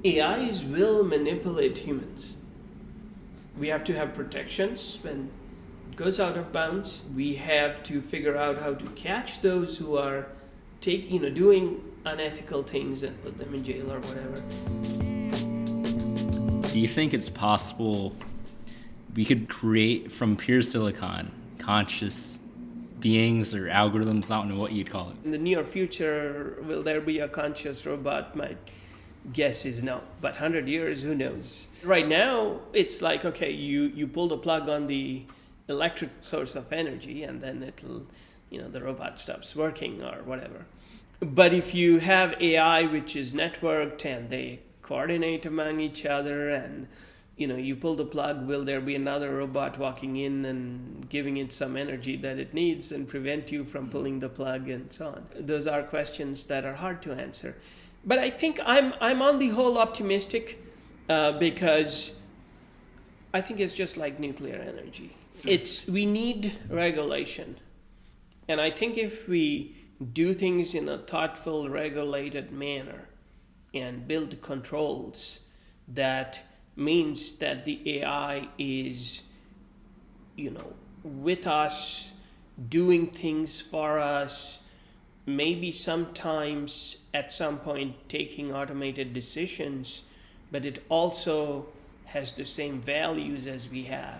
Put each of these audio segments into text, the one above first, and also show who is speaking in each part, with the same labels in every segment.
Speaker 1: AIs will manipulate humans. We have to have protections when it goes out of bounds. We have to figure out how to catch those who are doing unethical things and put them in jail or whatever.
Speaker 2: Do you think it's possible we could create from pure silicon conscious beings or algorithms? I don't know what you'd call it.
Speaker 1: In the near future, will there be a conscious robot? My guess is no, but 100 years, who knows? Right now, it's like, okay, you pull the plug on the electric source of energy and then it'll, the robot stops working or whatever. But if you have AI which is networked and they coordinate among each other and you pull the plug, will there be another robot walking in and giving it some energy that it needs and prevent you from pulling the plug and so on? Those are questions that are hard to answer. But I think I'm on the whole optimistic because I think it's just like nuclear energy. We need regulation. And I think if we do things in a thoughtful, regulated manner and build controls, that means that the AI is, with us, doing things for us, maybe sometimes at some point taking automated decisions, but it also has the same values as we have.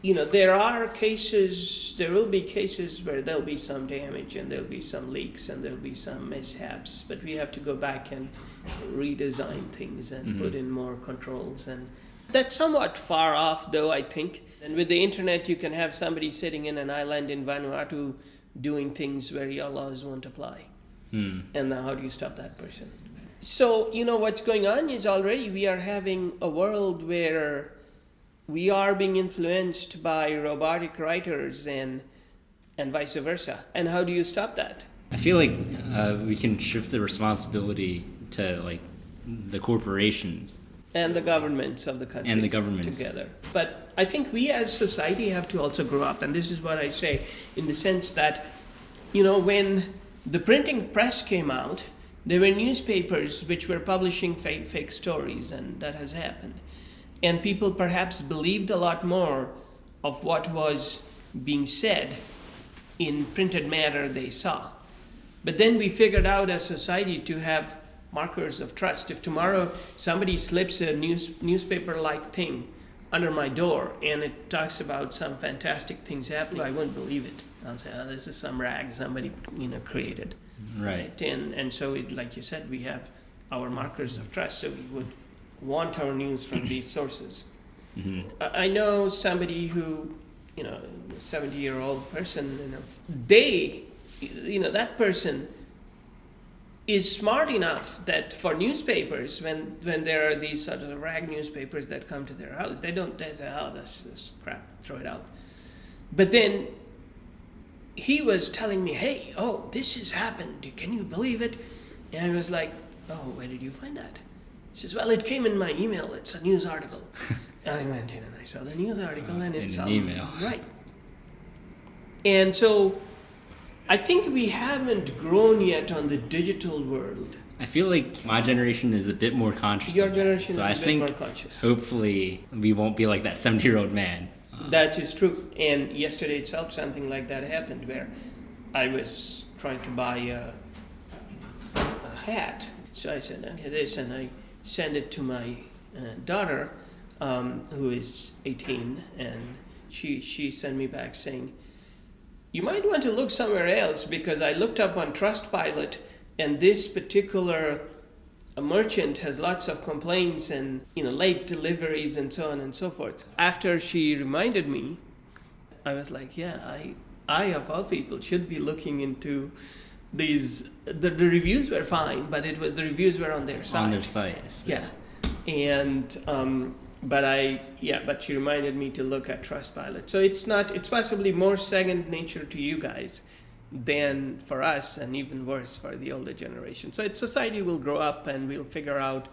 Speaker 1: There will be cases where there'll be some damage and there'll be some leaks and there'll be some mishaps, but we have to go back and redesign things and put in more controls. And that's somewhat far off, though, I think. And with the internet, you can have somebody sitting in an island in Vanuatu doing things where your laws won't apply. And now how do you stop that person? So, what's going on is already we are having a world where we are being influenced by robotic writers and vice versa. And how do you stop that?
Speaker 2: I feel like we can shift the responsibility to the corporations.
Speaker 1: And the governments of the countries together. But I think we as society have to also grow up. And this is what I say in the sense that, when the printing press came out, there were newspapers which were publishing fake stories, and that has happened. And people perhaps believed a lot more of what was being said in printed matter they saw. But then we figured out as society to have markers of trust. If tomorrow somebody slips a newspaper-like thing under my door and it talks about some fantastic things happening, I wouldn't believe it. I'll say, oh, this is some rag somebody created.
Speaker 2: Right.
Speaker 1: And so, like you said, we have our markers of trust, so we would want our news from these sources. Mm-hmm. I know somebody who, a 70-year-old person, that person is smart enough that for newspapers, when there are these sort of rag newspapers that come to their house, they say, oh, that's crap, throw it out. But then he was telling me, hey, this has happened, can you believe it? And I was like, oh, where did you find that? He says, well, it came in my email, it's a news article. And I went in and I saw the news article and it's
Speaker 2: an email.
Speaker 1: Right. And so I think we haven't grown yet on the digital world.
Speaker 2: I feel like my generation is a bit more conscious.
Speaker 1: Your generation
Speaker 2: so
Speaker 1: is
Speaker 2: a
Speaker 1: bit more conscious.
Speaker 2: Hopefully we won't be like that 70-year-old man.
Speaker 1: That is true. And yesterday itself, something like that happened where I was trying to buy a hat. So I said, okay, this, and I sent it to my daughter, who is 18, and she sent me back saying, you might want to look somewhere else because I looked up on Trustpilot and this particular merchant has lots of complaints and late deliveries and so on and so forth. After she reminded me, I was like, yeah, I of all people should be looking into these. The reviews were fine, but the reviews were on their side.
Speaker 2: On their site. So.
Speaker 1: Yeah, and but she reminded me to look at Trustpilot. So it's possibly more second nature to you guys than for us, and even worse for the older generation. So society will grow up and we'll figure out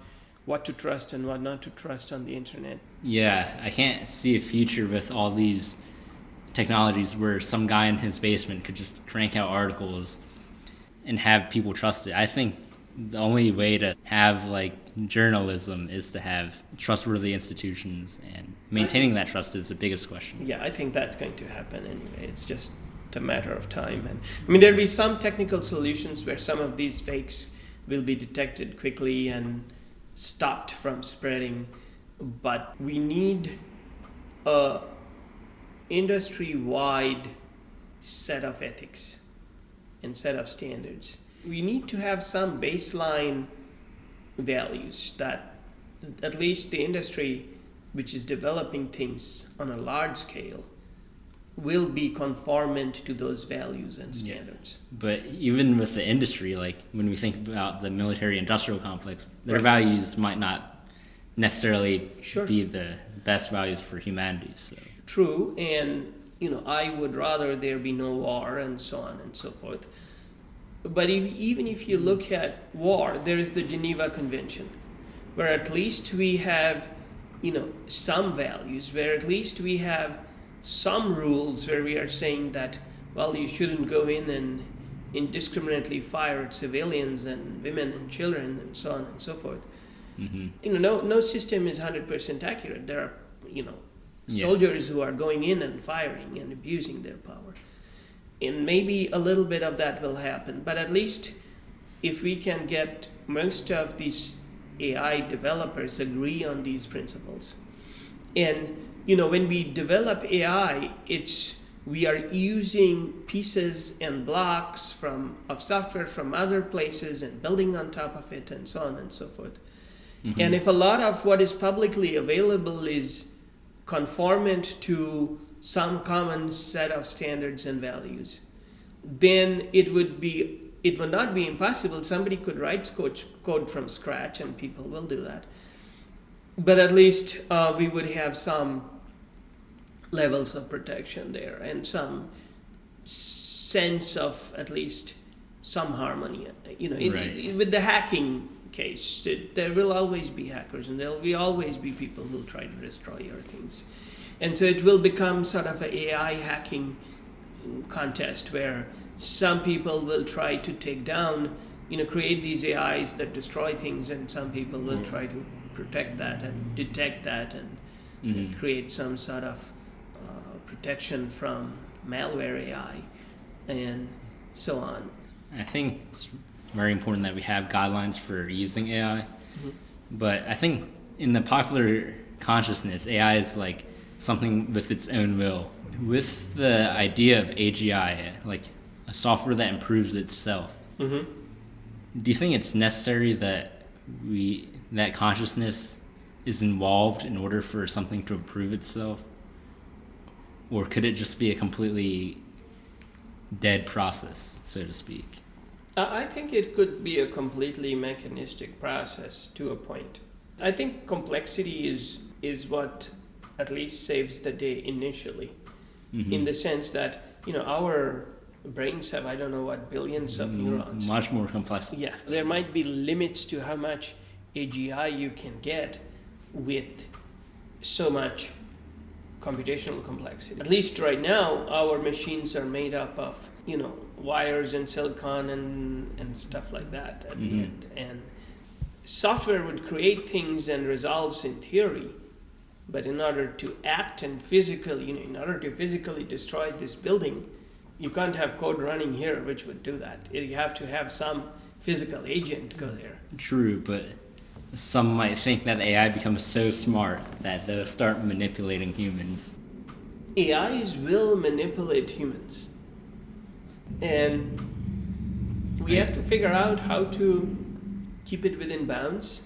Speaker 1: what to trust and what not to trust on the internet.
Speaker 2: Yeah, I can't see a future with all these technologies where some guy in his basement could just crank out articles and have people trust it. I think the only way to have journalism is to have trustworthy institutions, and maintaining that trust is the biggest question.
Speaker 1: Yeah, I think that's going to happen anyway. It's just a matter of time. And I mean, there'll be some technical solutions where some of these fakes will be detected quickly and stopped from spreading, but we need a industry-wide set of ethics and set of standards. We need to have some baseline values that at least the industry, which is developing things on a large scale, will be conformant to those values and standards.
Speaker 2: Yeah. But even with the industry, like when we think about the military-industrial complex, their
Speaker 1: Right.
Speaker 2: values might not necessarily
Speaker 1: Sure.
Speaker 2: be the best values for humanity. So.
Speaker 1: True, and I would rather there be no war and so on and so forth. But even if you look at war, there is the Geneva Convention, where at least we have, some values, where at least we have some rules where we are saying that, well, you shouldn't go in and indiscriminately fire at civilians and women and children and so on and so forth. Mm-hmm. No system is 100% accurate. There are, soldiers who are going in and firing and abusing their power. And maybe a little bit of that will happen. But at least if we can get most of these AI developers agree on these principles. And, when we develop AI, we are using pieces and blocks of software from other places and building on top of it and so on and so forth. Mm-hmm. And if a lot of what is publicly available is conformant to some common set of standards and values, then it would not be impossible. Somebody could write code from scratch, and people will do that. But at least we would have some levels of protection there and some sense of at least some harmony.
Speaker 2: Right.
Speaker 1: With the hacking case, there will always be hackers, and there will always be people who will try to destroy your things. And so it will become sort of an AI hacking contest where some people will try to take down, create these AIs that destroy things, and some people will try to protect that and detect that and create some sort of protection from malware AI and so on.
Speaker 2: I think it's very important that we have guidelines for using AI, but I think in the popular consciousness, AI is like something with its own will. With the idea of AGI, like a software that improves itself, do you think it's necessary that that consciousness is involved in order for something to improve itself? Or could it just be a completely dead process, so to speak?
Speaker 1: I think it could be a completely mechanistic process to a point. I think complexity is what at least saves the day initially, in the sense that, our brains have, I don't know what, billions of neurons.
Speaker 2: Much more complex.
Speaker 1: Yeah, there might be limits to how much AGI you can get with so much computational complexity. At least right now, our machines are made up of, wires and silicon and stuff like that at the end. And software would create things and resolves in theory, but in order to act and in order to physically destroy this building, you can't have code running here which would do that. You have to have some physical agent go there.
Speaker 2: True, but some might think that AI becomes so smart that they'll start manipulating humans.
Speaker 1: AIs will manipulate humans. And we have to figure out how to keep it within bounds.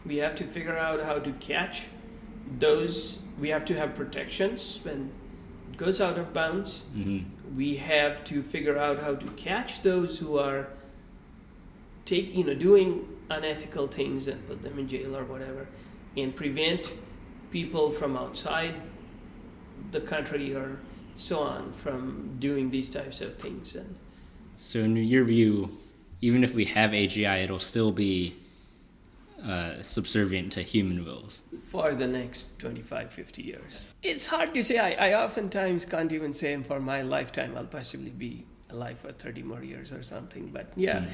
Speaker 1: We have to figure out how to catch those. We have to have protections when it goes out of bounds. We have to figure out how to catch those who are doing unethical things and put them in jail or whatever, and prevent people from outside the country or so on from doing these types of things. And
Speaker 2: so in your view, even if we have AGI, it'll still be subservient to human wills
Speaker 1: for the next 25, 50 years. It's hard to say. I oftentimes can't even say for my lifetime I'll possibly be alive for 30 more years or something. But yeah.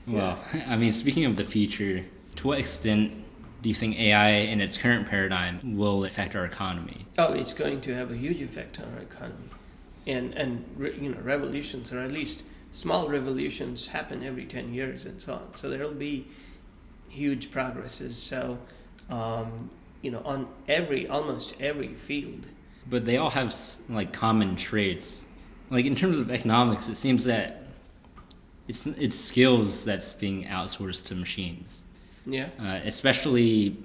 Speaker 2: Well, I mean, speaking of the future, to what extent do you think AI in its current paradigm will affect our economy?
Speaker 1: Oh, it's going to have a huge effect on our economy. And revolutions, or at least small revolutions, happen every 10 years and so on. So there'll be huge progresses. So, on almost every field.
Speaker 2: But they all have like common traits. Like in terms of economics, it seems that it's skills that's being outsourced to machines.
Speaker 1: Yeah.
Speaker 2: Especially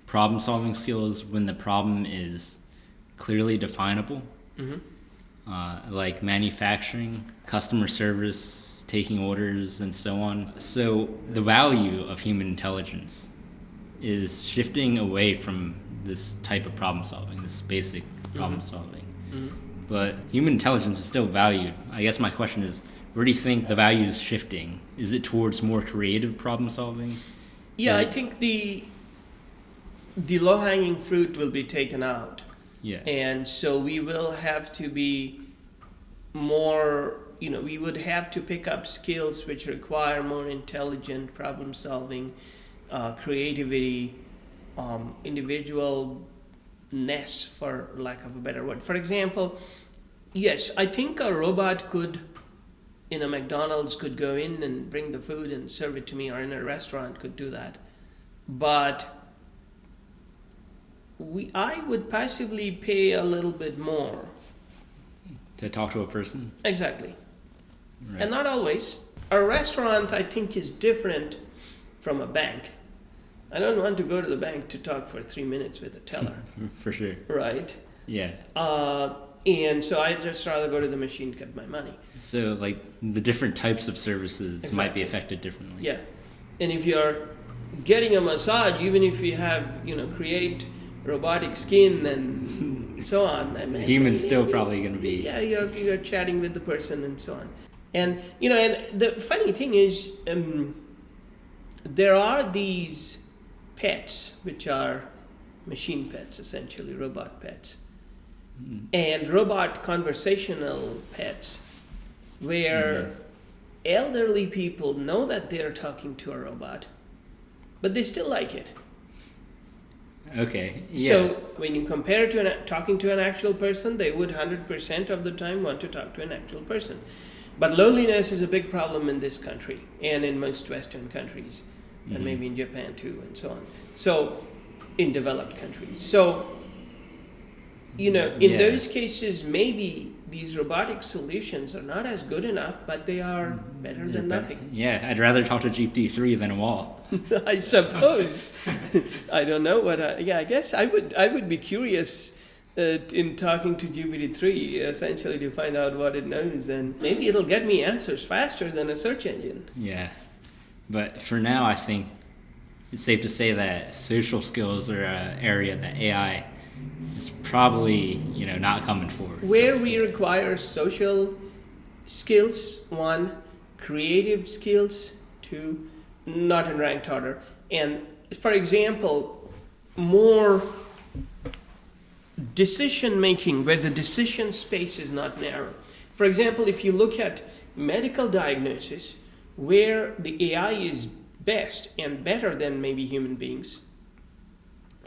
Speaker 2: problem-solving skills when the problem is clearly definable. Mm-hmm. Like manufacturing, customer service, taking orders, and so on. So the value of human intelligence is shifting away from this type of problem-solving, this basic problem-solving. Mm-hmm. But human intelligence is still valued. I guess my question is, where do you think the value is shifting? Is it towards more creative problem-solving?
Speaker 1: Yeah, I think the low-hanging fruit will be taken out.
Speaker 2: Yeah.
Speaker 1: And so we will have to be more, we would have to pick up skills which require more intelligent problem-solving, creativity, individualness, for lack of a better word. For example, yes, I think a robot could, in a McDonald's, could go in and bring the food and serve it to me, or in a restaurant could do that. But I would possibly pay a little bit more.
Speaker 2: To talk to a person?
Speaker 1: Exactly.
Speaker 2: Right.
Speaker 1: And not always. A restaurant, I think, is different from a bank. I don't want to go to the bank to talk for 3 minutes with a teller.
Speaker 2: For sure.
Speaker 1: Right?
Speaker 2: Yeah.
Speaker 1: And so I just rather go to the machine to get my money.
Speaker 2: So, like, the different types of services
Speaker 1: Exactly.
Speaker 2: might be affected differently.
Speaker 1: Yeah. And if you're getting a massage, even if you have, create robotic skin and so on.
Speaker 2: Human's still probably going to be...
Speaker 1: Yeah, you're chatting with the person and so on. And, and the funny thing is, there are these pets, which are machine pets, essentially, robot pets. Mm-hmm. And robot conversational pets, where elderly people know that they're talking to a robot, but they still like it.
Speaker 2: Okay. Yeah.
Speaker 1: So when you compare to talking to an actual person, they would 100% of the time want to talk to an actual person. But loneliness is a big problem in this country and in most Western countries, and maybe in Japan too, and so on. So in developed countries. So, in those cases, maybe these robotic solutions are not as good enough, but they are better than nothing.
Speaker 2: Yeah, I'd rather talk to GPT-3 than a wall.
Speaker 1: I suppose. I don't know what. I guess I would be curious in talking to GPT-3, essentially, to find out what it knows, and maybe it'll get me answers faster than a search engine.
Speaker 2: Yeah, but for now, I think it's safe to say that social skills are an area that AI is probably, not coming for.
Speaker 1: Where we require social skills, 1, creative skills, 2, not in ranked order. And for example, more decision making where the decision space is not narrow. For example, if you look at medical diagnosis, where the AI is best and better than maybe human beings,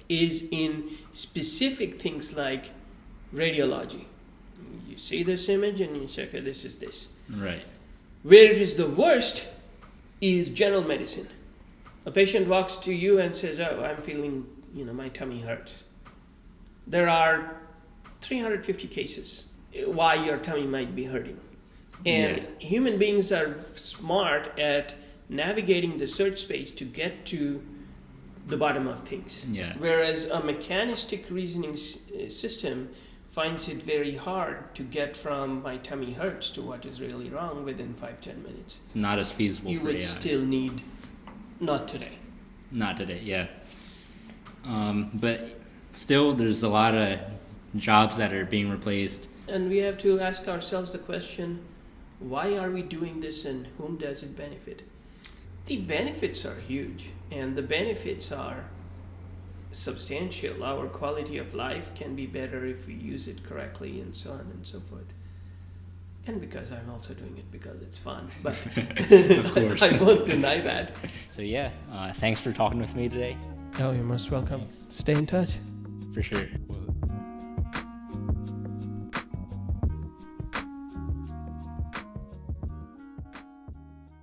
Speaker 1: is in specific things like radiology. You see this image and you say, okay, this is this.
Speaker 2: Right.
Speaker 1: Where it is the worst is general medicine. A patient walks to you and says, oh, I'm feeling, my tummy hurts. There are 350 cases why your tummy might be hurting. And human beings are smart at navigating the search space to get to the bottom of things.
Speaker 2: Yeah. Whereas
Speaker 1: a mechanistic reasoning system finds it very hard to get from my tummy hurts to what is really wrong within 5-10 minutes.
Speaker 2: It's not as feasible
Speaker 1: you
Speaker 2: for
Speaker 1: would
Speaker 2: AI.
Speaker 1: Still need, not today.
Speaker 2: Not today, yeah. But still, there's a lot of jobs that are being replaced.
Speaker 1: And we have to ask ourselves the question, why are we doing this and whom does it benefit? The benefits are huge, and the benefits are substantial. Our quality of life can be better if we use it correctly, and so on and so forth. And because I'm also doing it because it's fun, but
Speaker 2: Of course.
Speaker 1: I won't deny that.
Speaker 2: So yeah, thanks for talking with me today.
Speaker 1: Oh, you're most welcome. Stay in touch.
Speaker 2: For sure.